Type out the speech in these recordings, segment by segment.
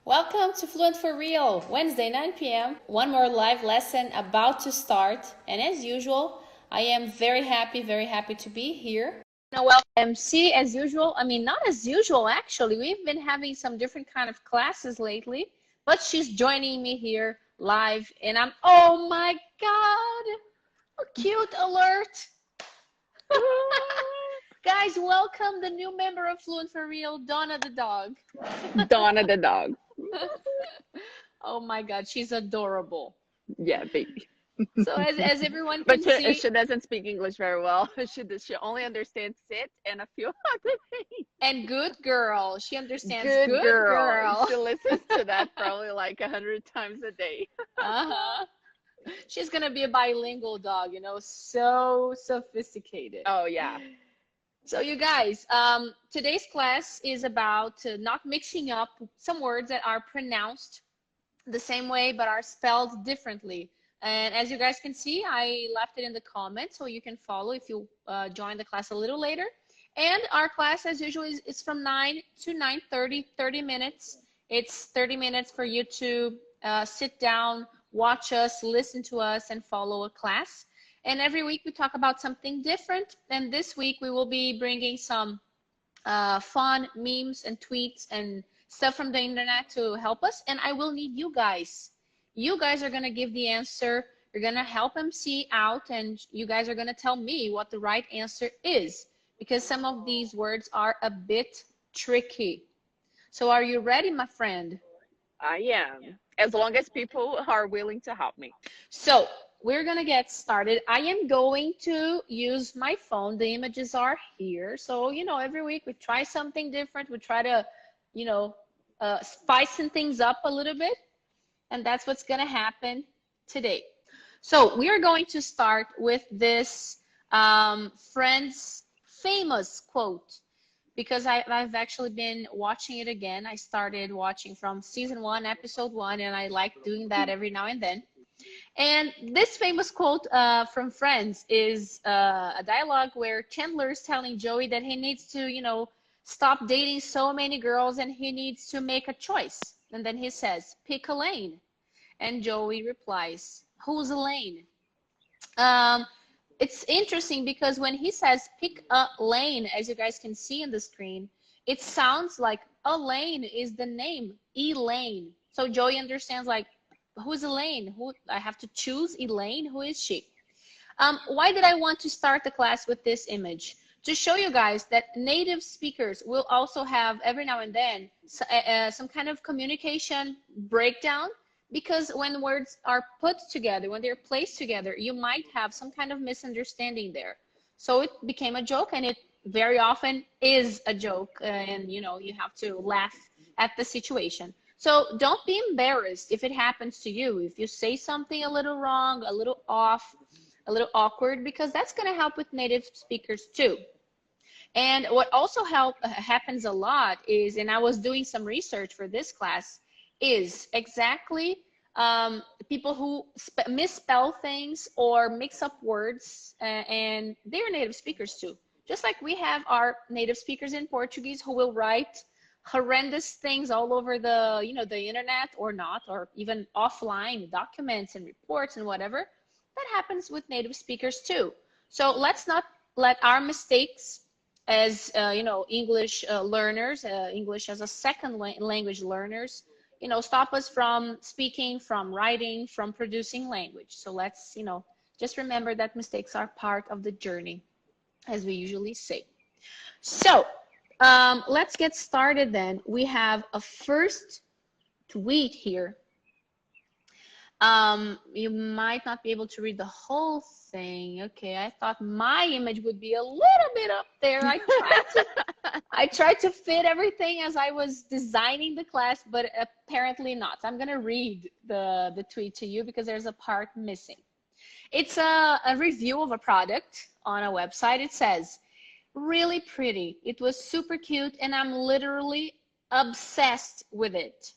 Welcome to Fluent For Real, Wednesday 9 p.m. One more live lesson about to start. And as usual, I am very happy to be here. Now, welcome MC as usual. I mean, not as usual, actually. We've been having some different kind of classes lately, but she's joining me here live. And oh my God, a cute alert. Guys, welcome the new member of Fluent For Real, Donna the dog. Donna the dog. Oh my God, she's adorable. Yeah, baby. So as everyone can But see, she doesn't speak English very well. She only understands sit and a few other things. and good girl, she understands Good good girl. girl. She listens to that probably like 100 times a day. Uh-huh. She's gonna be a bilingual dog, so sophisticated. Oh yeah. So you guys, today's class is about not mixing up some words that are pronounced the same way but are spelled differently. And as you guys can see, I left it in the comments so you can follow if you join the class a little later. And our class, as usual, is from 9 to 9:30, 30 minutes. It's 30 minutes for you to sit down, watch us, listen to us, and follow a class. And every week we talk about something different. And this week we will be bringing some fun memes and tweets and stuff from the internet to help us. And I will need you guys. You guys are going to give the answer. You're going to help MC out, and you guys are going to tell me what the right answer is, because some of these words are a bit tricky. So are you ready, my friend? I am. As long as people are willing to help me. So we're going to get started. I am going to use my phone. The images are here. So, every week we try something different. We try to, spicing things up a little bit. And that's what's going to happen today. So we are going to start with this Friends famous quote, because I've actually been watching it again. I started watching from season 1, episode 1, and I like doing that every now and then. And this famous quote from Friends is a dialogue where Chandler is telling Joey that he needs to, stop dating so many girls and he needs to make a choice. And then he says, pick a lane. And Joey replies, who's Elaine? It's interesting because when he says pick a lane, as you guys can see on the screen, it sounds like Elaine is the name, Elaine. So Joey understands, like, who's Elaine? Who I have to choose Elaine? Who is she? Why did I want to start the class with this image? To show you guys that native speakers will also have every now and then some kind of communication breakdown, because when words are put together, when they're placed together, you might have some kind of misunderstanding there. So it became a joke, and it very often is a joke, and you have to laugh at the situation. So don't be embarrassed if it happens to you, if you say something a little wrong, a little off, a little awkward, because that's going to help with native speakers too. And what also happens a lot is, and I was doing some research for this class, is exactly people who misspell things or mix up words, and they're native speakers too. Just like we have our native speakers in Portuguese who will write horrendous things all over the the internet, or not, or even offline documents and reports and whatever. That happens with native speakers too. So let's not let our mistakes as English learners, English as a second language learners, stop us from speaking, from writing, from producing language. So let's just remember that mistakes are part of the journey, as we usually say. So let's get started then. We have a first tweet here. You might not be able to read the whole thing. Okay, I thought my image would be a little bit up there. I tried to fit everything as I was designing the class, but apparently not. I'm gonna read the tweet to you because there's a part missing. It's a review of a product on a website. It says, really pretty. It was super cute, and I'm literally obsessed with it.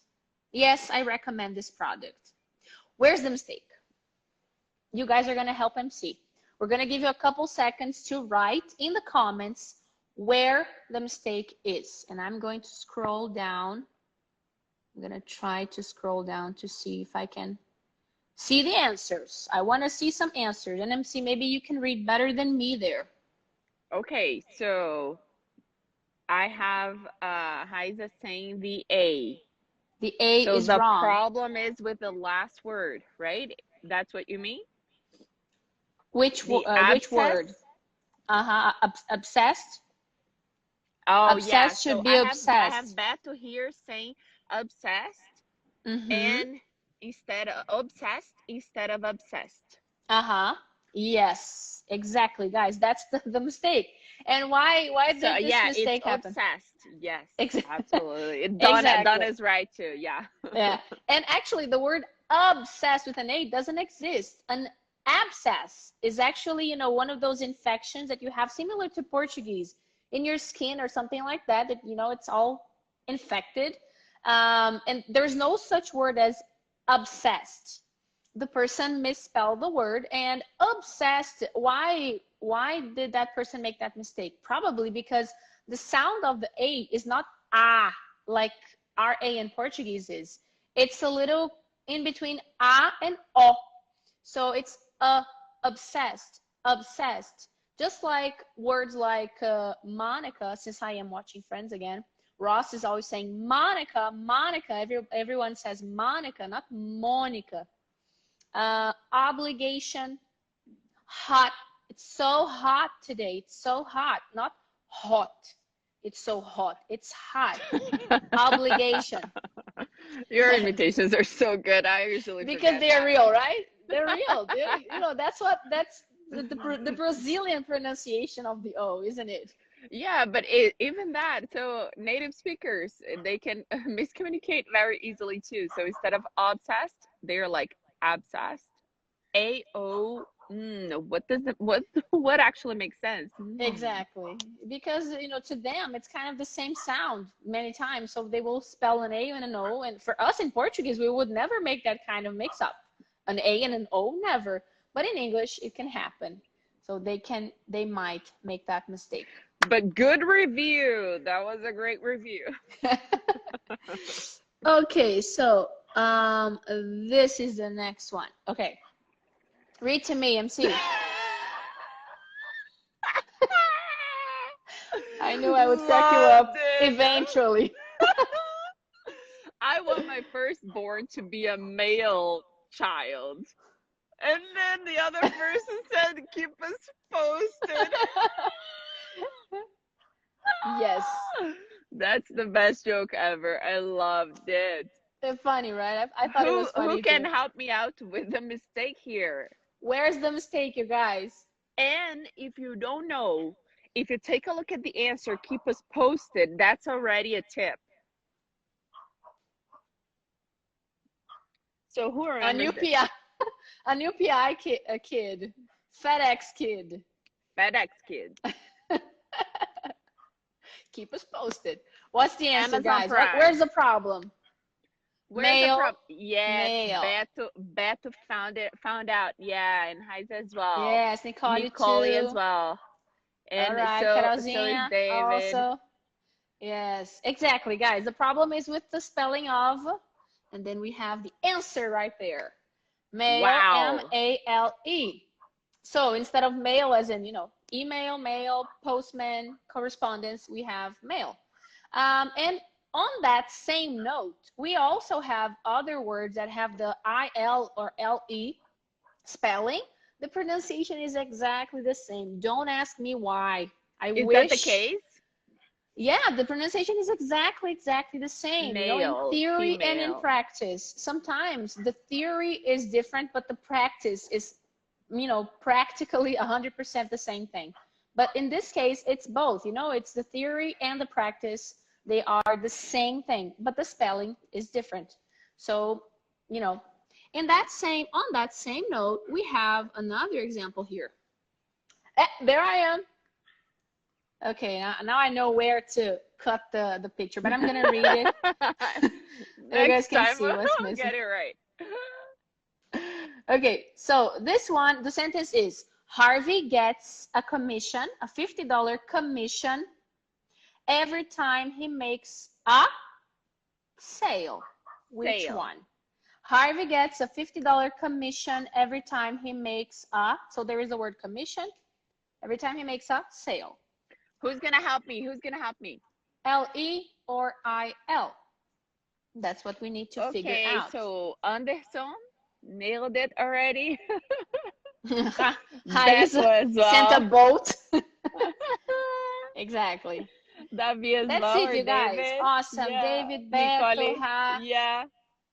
Yes, I recommend this product. Where's the mistake? You guys are going to help MC. We're going to give you a couple seconds to write in the comments where the mistake is. And I'm going to scroll down I'm gonna try to scroll down to see if I can see the answers. I want to see some answers. And MC, maybe you can read better than me there. Okay, so I have Heiza saying the A. The A So is the wrong. problem is with the last word, right? That's what you mean? Which The which word? abscess? Obsessed. Oh yeah. Obsessed So should be I have obsessed. Beto here saying obsessed Mm-hmm. and instead of obsessed. Uh-huh. Yes, exactly, guys. That's the mistake. And why So did this yeah, it's mistake happen? obsessed. Yes, Exactly. absolutely. Don Exactly. is right too. Yeah. Yeah. And actually, the word obsessed with an A doesn't exist. An abscess is actually, one of those infections that you have similar to Portuguese in your skin or something like that, it's all infected. And there's no such word as obsessed. The person misspelled the word. And obsessed, why did that person make that mistake? Probably because the sound of the A is not ah, like RA in Portuguese is. It's a little in between A and O. So it's obsessed, obsessed. Just like words like Monica, since I am watching Friends again, Ross is always saying Monica, Monica. Everyone says Monica, not Monica. Obligation, hot. It's so hot today. It's so hot, not hot. It's so hot. It's hot. Obligation. Your imitations are so good. I usually Because forget they're that real, one. right? They're real. That's the Brazilian pronunciation of the O, isn't it? Yeah, but even that, so native speakers, they can miscommunicate very easily too. So instead of obsessed, they're like abscessed. What does it, what actually makes sense? Exactly. Because, to them, it's kind of the same sound many times. So they will spell an A and an O. And for us in Portuguese, we would never make that kind of mix up. An A and an O, never. But in English, it can happen. So they might make that mistake. But good review. That was a great review. Okay, so this is the next one. Okay. Read to me, MC. I knew I would crack you up Loved it. eventually. I want my firstborn to be a male child. And then the other person said, keep us posted. Yes. That's the best joke ever. I loved it. They're funny, right? I thought it was Who funny can too. help me out with the mistake here? Where's the mistake, you guys? And if you don't know, if you take a look at the answer, keep us posted. That's already a tip. So who A new remembers this? PI, a new PI kid, FedEx kid. FedEx kid. Keep us posted. What's the answer, Amazon guys? Prime. Where's the problem? Where's the Male. problem? Yes, Male. Beto found out. Yeah, and Heiza as well. Yes, Nicole as too. well. And All right, so is Carolzinha David. also. Yes, exactly, guys. The problem is with the spelling of, and then we have the answer right there. Male, Wow. M-A-L-E. So instead of mail as in, email, mail, postman, correspondence, we have mail. And on that same note, we also have other words that have the I-L or L-E spelling. The pronunciation is exactly the same. Don't ask me why. Is that the case? Yeah, the pronunciation is exactly the same, in Male, theory and in female. practice. Sometimes the theory is different, but the practice is, practically 100% the same thing. But in this case, it's both, it's the theory and the practice. They are the same thing, but the spelling is different. So, on that same note, we have another example here. There I am. Okay, now I know where to cut the picture, but I'm going to read it. You guys can see what's missing. Get it right. Okay, so this one, the sentence is, Harvey gets a commission, a $50 commission, every time he makes a sale. Which Sale. one? Harvey gets a $50 commission every time he makes a, so there is the word commission, every time he makes a sale. Who's gonna help me? Who's gonna help me? L-E or I-L? That's what we need to figure Okay, out. so Anderson nailed it already. Hayes Beto as sent a well. bolt. Exactly. Davi as That's well, it, or you guys. David. Awesome. Yeah. David, Beto, Nicole. Ha. Yeah.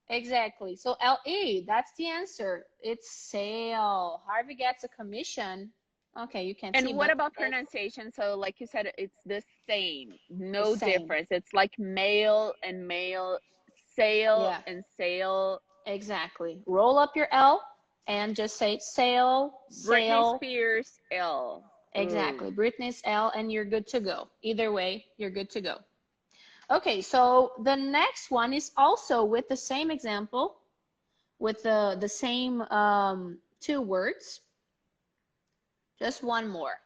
Exactly. So L-E, that's the answer. It's sale. Harvey gets a commission. Okay, you can't see, And what but about it's pronunciation? So, like you said, it's the same, the no same. difference. It's like male and male, sale Yeah, and sale. exactly. Roll up your L and just say sale, Britney sale. Spears, L. Exactly. Ooh. Britney's L, and you're good to go. Either way, you're good to go. Okay, so the next one is also with the same example, with the same two words. Just one more.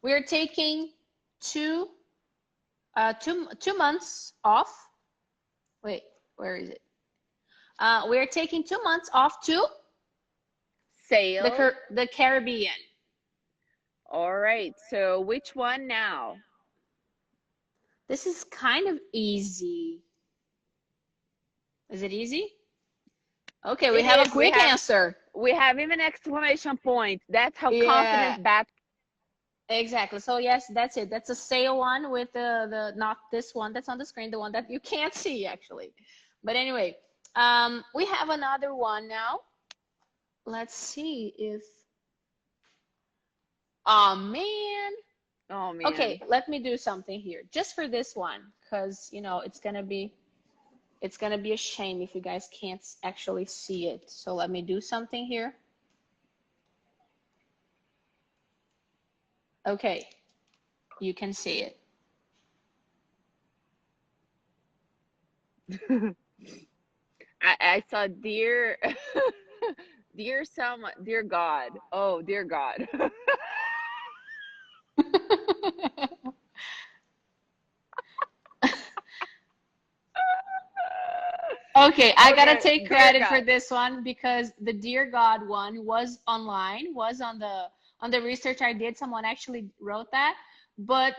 We're taking two months off. Wait, where is it? We're taking 2 months off to Sale. the Caribbean. All right. So, which one now? This is kind of easy. Is it easy? Okay, we It have is. a quick answer. We have even exclamation point. That's how Yeah, confident that. exactly. So yes, that's it. That's a sale one with the not this one that's on the screen, the one that you can't see actually. But anyway, we have another one now. Let's see if. Oh man. Oh man. Okay, let me do something here just for this one, because you know it's gonna be a shame if you guys can't actually see it. So let me do something here. Okay, you can see it. I saw dear, dear someone, dear God. Oh, dear God. Okay, I gotta Okay, take dear credit for God. this one because the Dear God one was online, was on the research I did. Someone actually wrote that, but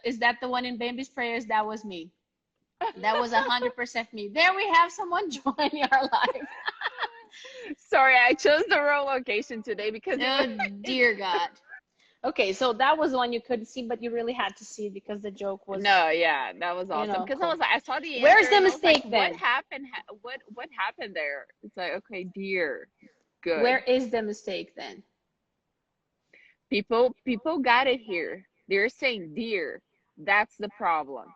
is that the one in Bambi's prayers? That was me. That was 100% me. There we have someone joining our live. Sorry, I chose the wrong location today because it was. Oh dear God. Okay, so that was the one you couldn't see, but you really had to see because the joke was, No, yeah, that was you awesome. know, Because I cool. was like, I saw the answer Where's the and I was like, mistake what then? happened? What happened there? It's like, okay, dear, good. Where is the mistake then? People got it here. They're saying dear. That's the problem.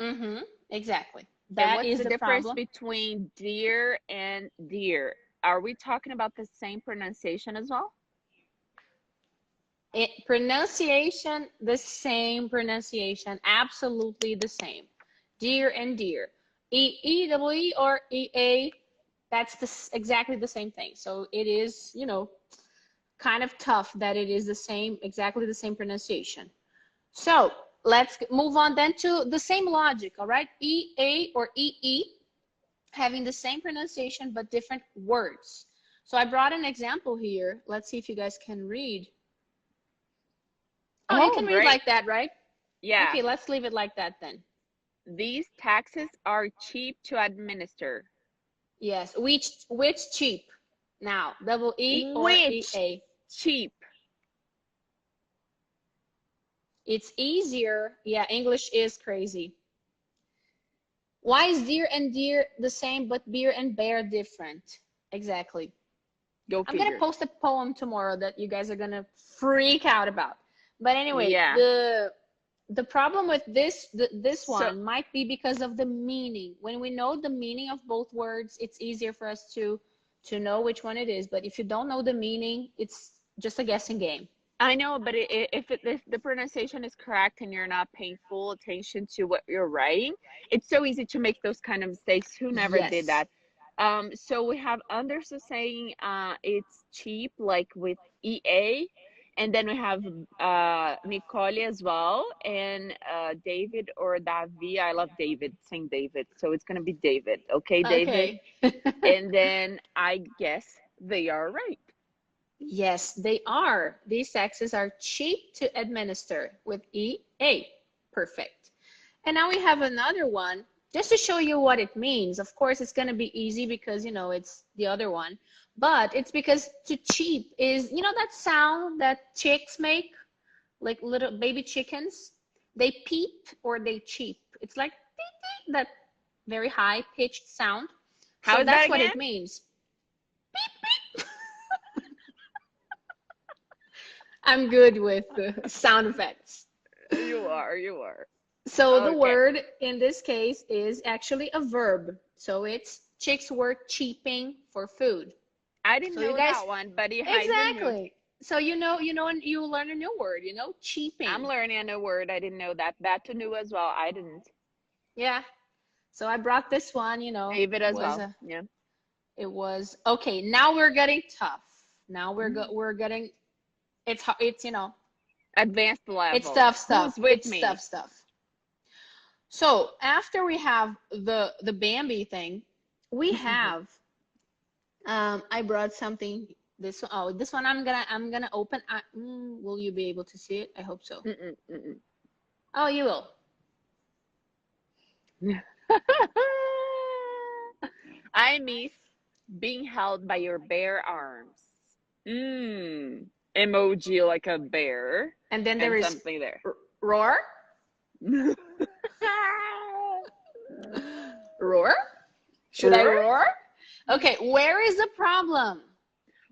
Mm-hmm. Exactly. And That what's is the the difference problem. between dear and dear? Are we talking about the same pronunciation as well? Pronunciation, the same pronunciation, absolutely the same. Dear and dear. E-E-W-E or E-A, that's exactly the same thing. So it is, kind of tough that it is exactly the same pronunciation. So let's move on then to the same logic, all right? E-A or E-E, having the same pronunciation but different words. So I brought an example here. Let's see if you guys can read. Oh, you Oh, can read great. like that, right? Yeah. Okay, let's leave it like that then. These taxes are cheap to administer. Yes, which cheap? Now, double E or Which EA? cheap? It's easier. Yeah, English is crazy. Why is deer and deer the same, but beer and bear different? Exactly. Go I'm gonna figure. post a poem tomorrow that you guys are gonna freak out about. But anyway, Yeah. the problem with this So one might be because of the meaning. When we know the meaning of both words, it's easier for us to know which one it is. But if you don't know the meaning, it's just a guessing game. I know, but if the pronunciation is correct and you're not paying full attention to what you're writing, it's so easy to make those kind of mistakes. Who never did Yes. that? So we have Anderson saying it's cheap, like with EA, And then we have Nicole as well, and David or Davi. I love David, saying David. So it's going to be David. Okay, David. Okay. And then I guess they are right. Yes, they are. These taxes are cheap to administer with EA. Perfect. And now we have another one just to show you what it means. Of course, it's going to be easy because, you know, it's the other one. But it's because to cheep is, you know, that sound that chicks make, like little baby chickens? They peep or they cheep. It's like beep, beep, that very high pitched sound. How So is that that's what again? it means. I'm good with sound effects. You are, you are. So the Okay. word in this case is actually a verb. So it's chicks were cheaping for food. I didn't So you know guys, that one, but Heiza knew. exactly. So and you learn a new word, I'm cheaping. learning a new word. I didn't know that. That knew as well. I didn't. Yeah. So I brought this one, David as well. Yeah. it was okay. Now we're getting tough. Now we're getting it's Advanced it's level. tough stuff. Who's with It's me? tough stuff. So after we have the Bambi thing, we have I brought something. This one I'm gonna open. Will you be able to see it? I hope so. Mm-mm, mm-mm. Oh, you will. I miss being held by your bare arms. Emoji like a bear And then there and is something there. roar. Roar? Should I roar? Okay, where is the problem?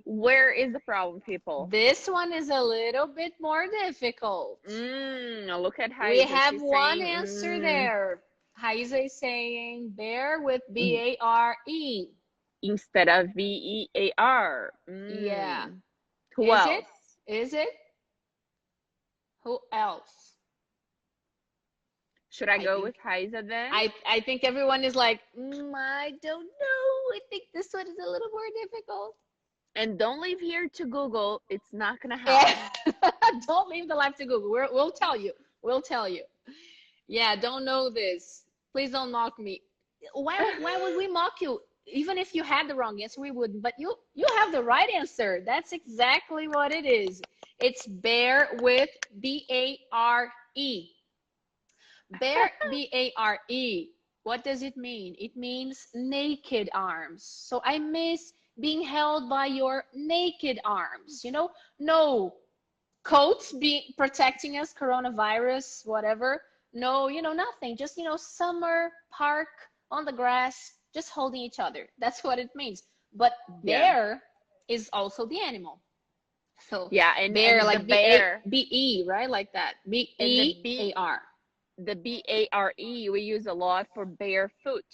Where is the problem, people? This one is a little bit more difficult. Look at We Heiza. have She's one saying, answer there. Heiza is saying bear with B-A-R-E. instead of V-E-A-R. Yeah. Who Is it? else? Is it? Who else? Should I go with Heiza then? I think everyone is like, I don't know. I think this one is a little more difficult. And don't leave here to Google. It's not gonna help. Don't leave the live to Google. We'll tell you. We'll tell you. Yeah, don't know this. Please don't mock me. Why would we mock you? Even if you had the wrong answer, we wouldn't. But you have the right answer. That's exactly what it is. It's bear with B-A-R-E. Bear, B-A-R-E. What does it mean? It means naked arms. So I miss being held by your naked arms. No coats protecting us, coronavirus, whatever. No, nothing. Just, summer, park, on the grass, just holding each other. That's what it means. But bear is also the animal. So yeah, and bear, and like the bear, B-E, right? Like that. B-E-A-R. The B-A-R-E we use a lot for barefoot.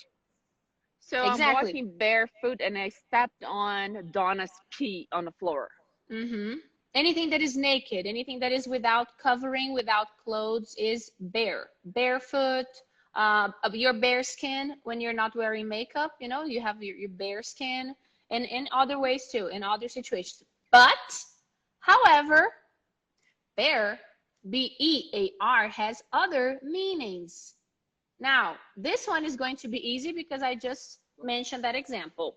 So Exactly. I'm walking barefoot and I stepped on Donna's pee on the floor. Anything that is naked, anything that is without covering, without clothes is bare. Barefoot, your bare skin when you're not wearing makeup, you have your bare skin, and in other ways too, in other situations. But, however, bear, B-E-A-R, has other meanings. Now, this one is going to be easy because I just mentioned that example.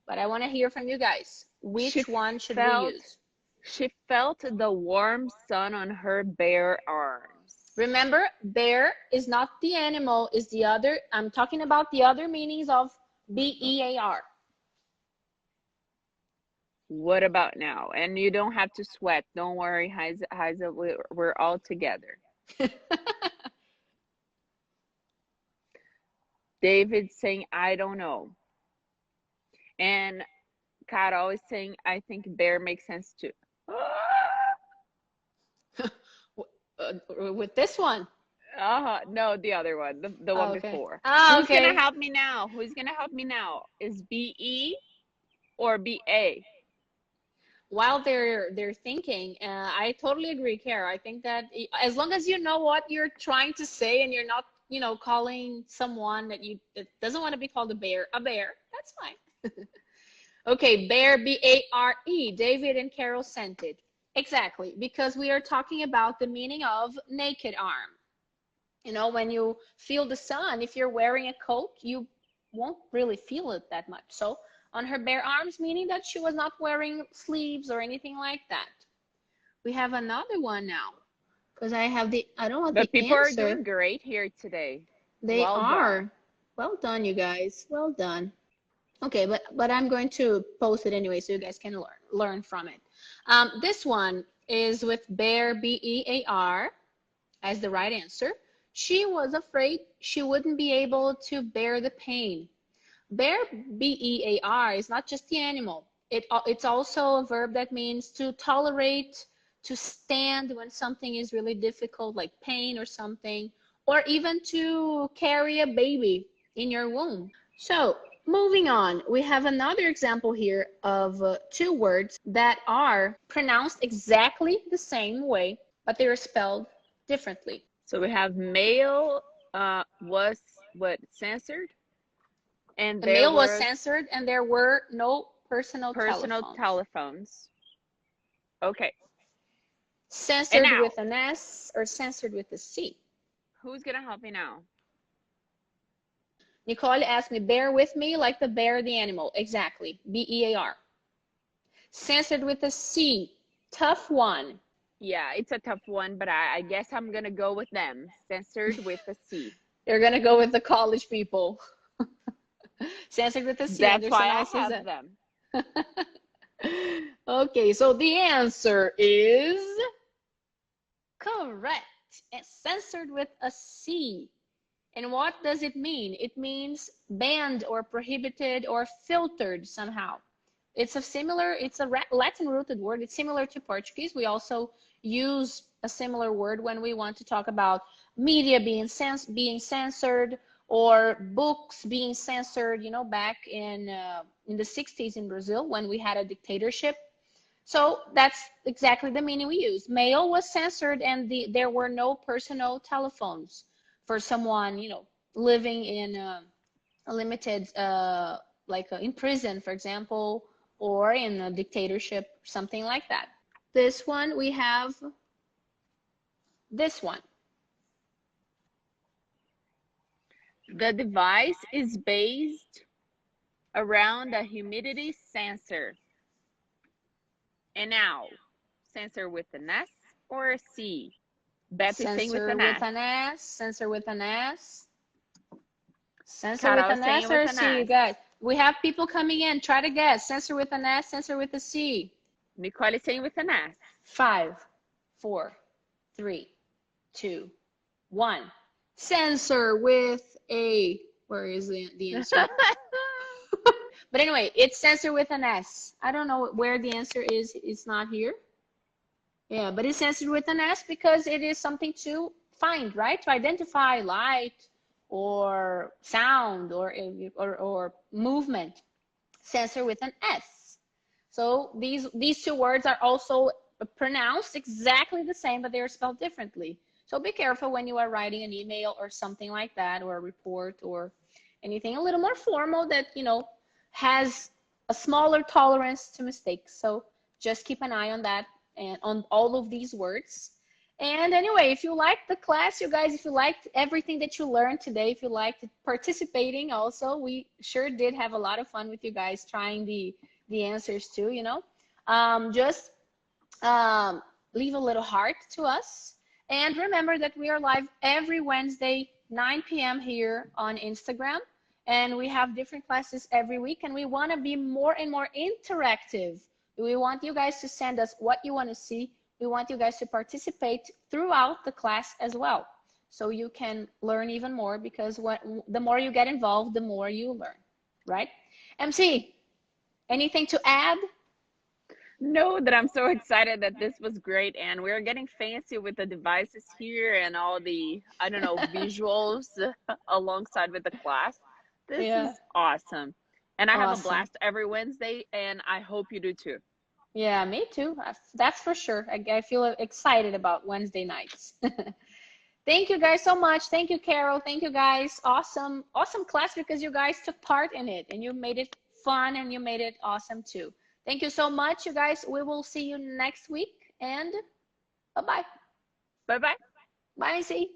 But I want to hear from you guys. Which one should we use? She felt the warm sun on her bare arms. Remember, bear is not the animal, is the other. I'm talking about the other meanings of B-E-A-R. What about now? And you don't have to sweat. Don't worry, Heiza, we're all together. David saying, I don't know. And Carol is saying, I think bear makes sense too. With this one? No, the other one, the one before. Who's gonna help me now? Who's gonna help me now? Is B-E or B-A? While they're thinking, I totally agree, Kara. I think that as long as you know what you're trying to say and you're not, calling someone that doesn't want to be called a bear, that's fine. Okay, bear, B-A-R-E. David and Carol sent it. Exactly, because we are talking about the meaning of naked arm. You know, when you feel the sun, if you're wearing a coat, you won't really feel it that much. So on her bare arms, meaning that she was not wearing sleeves or anything like that. We have another one now, because I don't want the But people are answer. doing great here today. They Well done. are. Well done, you guys. Well done. Okay, but I'm going to post it anyway so you guys can learn from it. This one is with bear, B-E-A-R, as the right answer. She was afraid she wouldn't be able to bear the pain. Bear, B-E-A-R, is not just the animal. It's also a verb that means to tolerate, to stand when something is really difficult, like pain or something, or even to carry a baby in your womb. So moving on, we have another example here of two words that are pronounced exactly the same way, but they are spelled differently. So we have male was what censored, and The there mail was was censored and there were no personal personal telephones. telephones. Okay. And Censored now, with an S or censored with a C. who's gonna help me now? Nicole asked me, bear with me like the bear, the animal. Exactly. B-E-A-R. Censored with a C. Tough one. Yeah, it's a tough one, but I guess I'm gonna go with them. Censored with a C. You're going to go with the college people. Censored with a C. That's why Anderson I I says have that. them. Okay, so the answer is correct. It's censored with a C. And what does it mean? It means banned or prohibited or filtered somehow. It's a Latin rooted word. It's similar to Portuguese. We also use a similar word when we want to talk about media being censored or books being censored, you know, back in the 60s in Brazil when we had a dictatorship. So that's exactly the meaning we use. Mail was censored and there were no personal telephones for someone, you know, living in a limited, in prison, for example, or in a dictatorship, something like that. This one, we have this one. The device is based around a humidity sensor. And now, sensor with an S or a C? Beth is saying with Sensor an with S. an S, sensor with an S. Sensor with Carol is an saying S with or a an C, you S. guys. We have people coming in. Try to guess. Sensor with an S, sensor with a C. Nicole is saying with an S. 5, 4, 3, 2, 1. Sensor with a, where is the answer? But anyway, it's sensor with an S. I don't know where the answer is. It's not here. Yeah, but it's censored with an S because it is something to find, right? To identify light or sound or movement. Censor with an S. So these two words are also pronounced exactly the same, but they are spelled differently. So be careful when you are writing an email or something like that, or a report or anything a little more formal that, you know, has a smaller tolerance to mistakes. So just keep an eye on that and on all of these words. And anyway, if you liked the class, you guys, if you liked everything that you learned today, if you liked participating also, we sure did have a lot of fun with you guys trying the answers too, you know. Just leave a little heart to us. And remember that we are live every Wednesday, 9 p.m. here on Instagram. And we have different classes every week. And we want to be more and more interactive. We want you guys to send us what you want to see. We want you guys to participate throughout the class as well. So you can learn even more because the more you get involved, the more you learn, right? MC, anything to add? No, that I'm so excited that this was great, and we're getting fancy with the devices here and all the, I don't know, visuals alongside with the class. This Yeah, is awesome. And I have a awesome. blast every Wednesday, and I hope you do too. Yeah, me too. That's for sure. I feel excited about Wednesday nights. Thank you guys so much. Thank you, Carol. Thank you guys. Awesome, awesome class because you guys took part in it and you made it fun and you made it awesome too. Thank you so much, you guys. We will see you next week. And bye-bye. Bye-bye. Bye, MC.